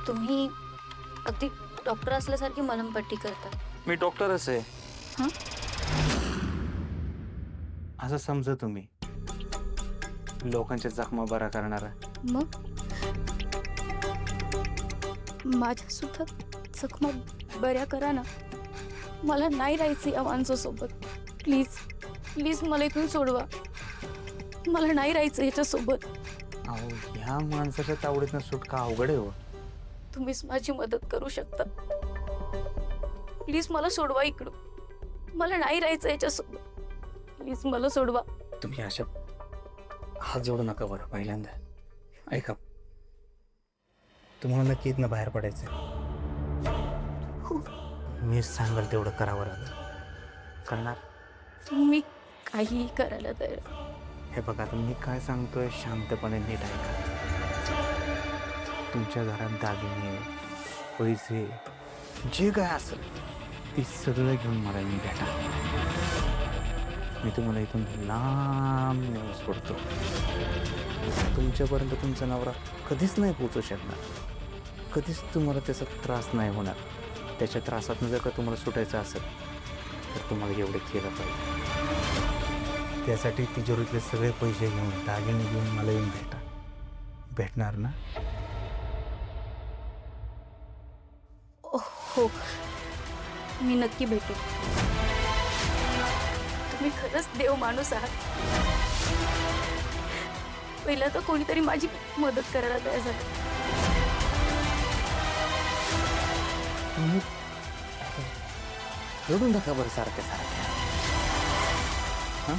तुम्ही अगदी डॉक्टर असल्यासारखी मलमपट्टी करता. मी डॉक्टरच आहे. हं? असं समजा तुम्ही लोकांच्या जखमा बरा करणारा. मग माझ्या सुद्धा जखमा बऱ्या करा ना. मला नाही राहायचं या माणसासोबत. प्लीज प्लीज मला इथून सोडवा. मला नाही राहायचं याच्यासोबत. अहो ह्या माणसाच्या तावडीतनं सुटका अवघड आहे हो. तुम्हीच माझी मदत करू शकता. प्लीज मला सोडवा इकडून. मला नाही राहायचं याच्यासोबत. प्लीज मला सोडवा. तुम्ही अशा हात जोडू नका बरं. पहिल्यांदा ऐका, तुम्हाला नक्की इथनं बाहेर पडायचं. मी सांगाल तेवढं करावं लागेल. करणार? तुम्ही काहीही करायला तयार. हे बघा, आता मी काय सांगतोय शांतपणे नीट ऐका. तुमच्या घरात दागिने, पैसे, जे काय असेल ते सगळं घेऊन मला येऊन भेटा. मी तुम्हाला इथून लांब नेऊन सोडतो. तुमच्यापर्यंत तुमचा नवरा कधीच नाही पोचू शकणार. कधीच तुम्हाला त्याचा त्रास नाही होणार. त्याच्या त्रासातून जर का तुम्हाला सुटायचं असेल तर तुम्हाला एवढं केलं पाहिजे. त्यासाठी तिजोरीतले सगळे पैसे घेऊन, दागिने घेऊन मला येऊन भेटा. भेटणार ना? हो, मी नक्की भेटेन. तुम्ही खरंच देव माणूस आहात. पहिला तर कोणीतरी माझी मदत करायला तयार झालं. तुम्ही रडून नका बरं सारख्या. हां,